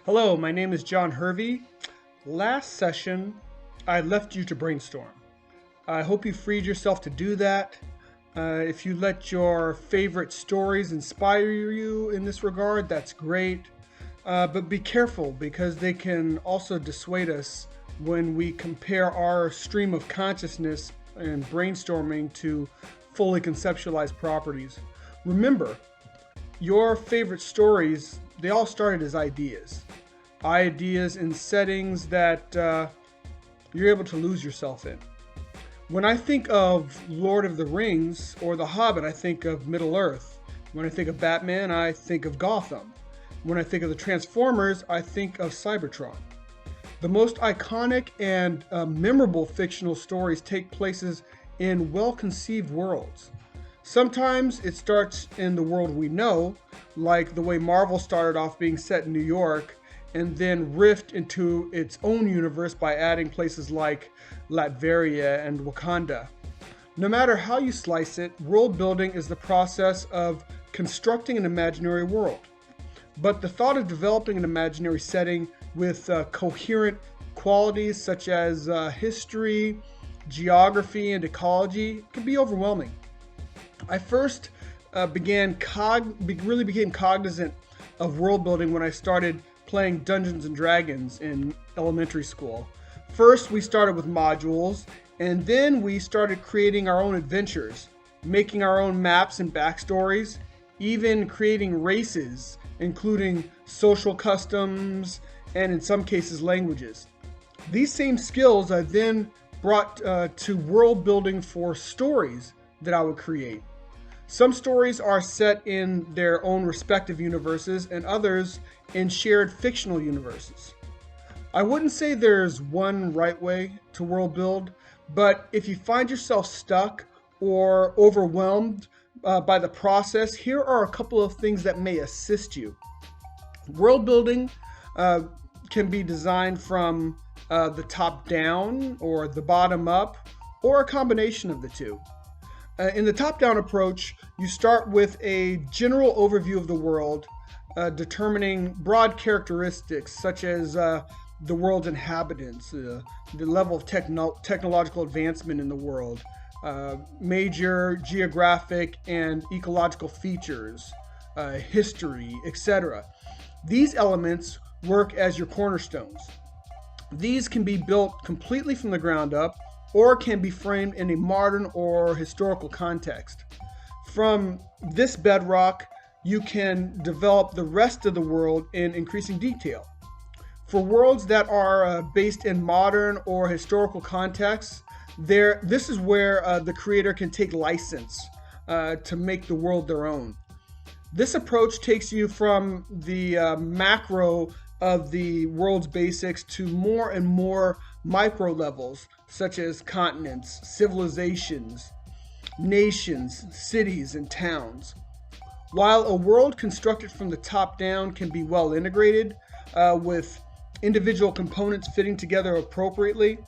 Hello, my name is John Hervey. Last session, I left you to brainstorm. I hope you freed yourself to do that. If you let your favorite stories inspire you in this regard, that's great. But be careful because they can also dissuade us when we compare our stream of consciousness and brainstorming to fully conceptualized properties. Remember, your favorite stories, they all started as ideas. Ideas in settings that you're able to lose yourself in. When I think of Lord of the Rings or The Hobbit, I think of Middle-earth. When I think of Batman, I think of Gotham. When I think of the Transformers, I think of Cybertron. The most iconic and memorable fictional stories take places in well-conceived worlds. Sometimes it starts in the world we know, like the way Marvel started off being set in New York, and then rift into its own universe by adding places like Latveria and Wakanda. No matter how you slice it, world building is the process of constructing an imaginary world. But the thought of developing an imaginary setting with coherent qualities such as history, geography, and ecology can be overwhelming. I first really became cognizant of world building when I started playing Dungeons and Dragons in elementary school. First, we started with modules, and then we started creating our own adventures, making our own maps and backstories, even creating races, including social customs, and in some cases, languages. These same skills I then brought to world building for stories that I would create. Some stories are set in their own respective universes and others in shared fictional universes. I wouldn't say there's one right way to world build, but if you find yourself stuck or overwhelmed by the process, here are a couple of things that may assist you. World building can be designed from the top down or the bottom up, or a combination of the two. In the top-down approach, you start with a general overview of the world, determining broad characteristics such as the world's inhabitants, the level of technological advancement in the world, major geographic and ecological features, history, etc. These elements work as your cornerstones. These can be built completely from the ground up, or can be framed in a modern or historical context. From this bedrock, you can develop the rest of the world in increasing detail. For worlds that are based in modern or historical contexts, this is where the creator can take license to make the world their own. This approach takes you from the macro of the world's basics to more and more micro levels, such as continents, civilizations, nations, cities, and towns. While a world constructed from the top down can be well integrated, with individual components fitting together appropriately,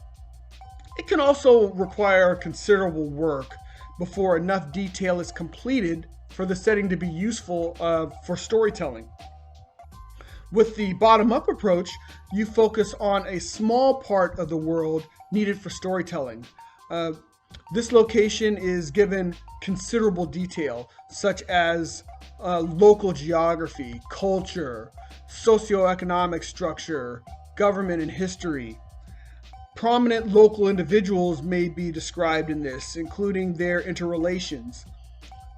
it can also require considerable work before enough detail is completed for the setting to be useful for storytelling. With the bottom-up approach, you focus on a small part of the world needed for storytelling. This location is given considerable detail, such as local geography, culture, socioeconomic structure, government and history. Prominent local individuals may be described in this, including their interrelations.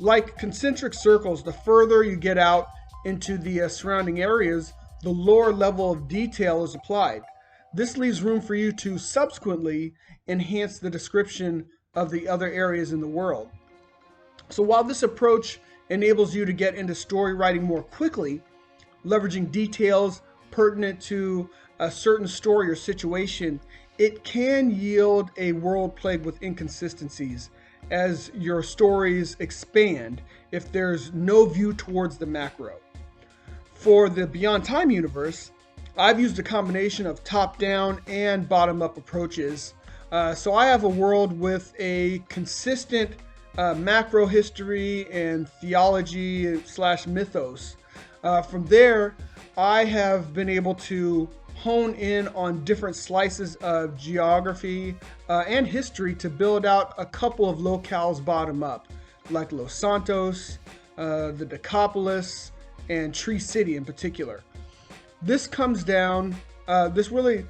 Like concentric circles, the further you get out into the surrounding areas, the lower level of detail is applied. This leaves room for you to subsequently enhance the description of the other areas in the world. So while this approach enables you to get into story writing more quickly, leveraging details pertinent to a certain story or situation, it can yield a world plagued with inconsistencies as your stories expand if there's no view towards the macro. For the Beyond Time universe, I've used a combination of top-down and bottom-up approaches. So I have a world with a consistent macro history and theology / mythos. From there, I have been able to hone in on different slices of geography and history to build out a couple of locales bottom up, like Los Santos, the Decapolis, and Tree City in particular. This really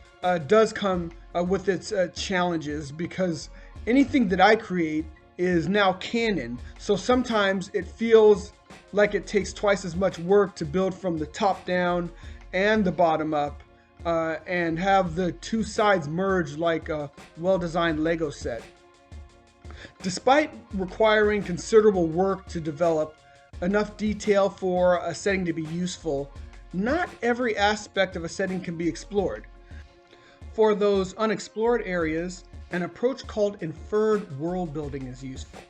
does come with its challenges, because anything that I create is now canon. So sometimes it feels like it takes twice as much work to build from the top down and the bottom up, and have the two sides merge like a well-designed Lego set. Despite requiring considerable work to develop enough detail for a setting to be useful, not every aspect of a setting can be explored. For those unexplored areas, an approach called inferred worldbuilding is useful.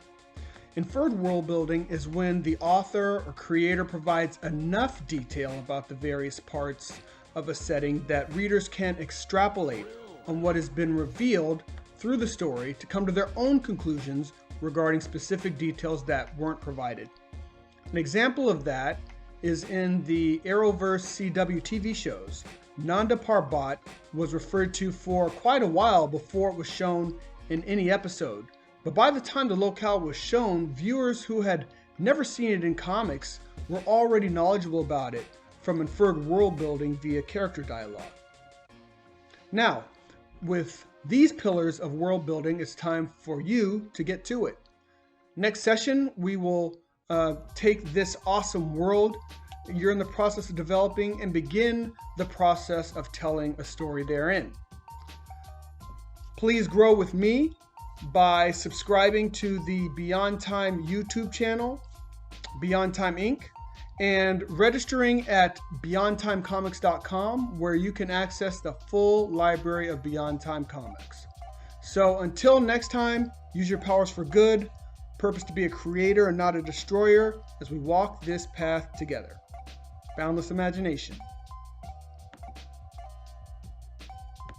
Inferred worldbuilding is when the author or creator provides enough detail about the various parts of a setting that readers can extrapolate on what has been revealed through the story to come to their own conclusions regarding specific details that weren't provided. An example of that is in the Arrowverse CW TV shows. Nanda Parbat was referred to for quite a while before it was shown in any episode, but by the time the locale was shown, viewers who had never seen it in comics were already knowledgeable about it from inferred world building via character dialogue. Now, with these pillars of world building, it's time for you to get to it. Next session, we will take this awesome world you're in the process of developing and begin the process of telling a story therein. Please grow with me by subscribing to the Beyond Time YouTube channel, Beyond Time Inc., and registering at beyondtimecomics.com, where you can access the full library of Beyond Time comics. So until next time, use your powers for good, purpose to be a creator and not a destroyer as we walk this path together. Boundless imagination.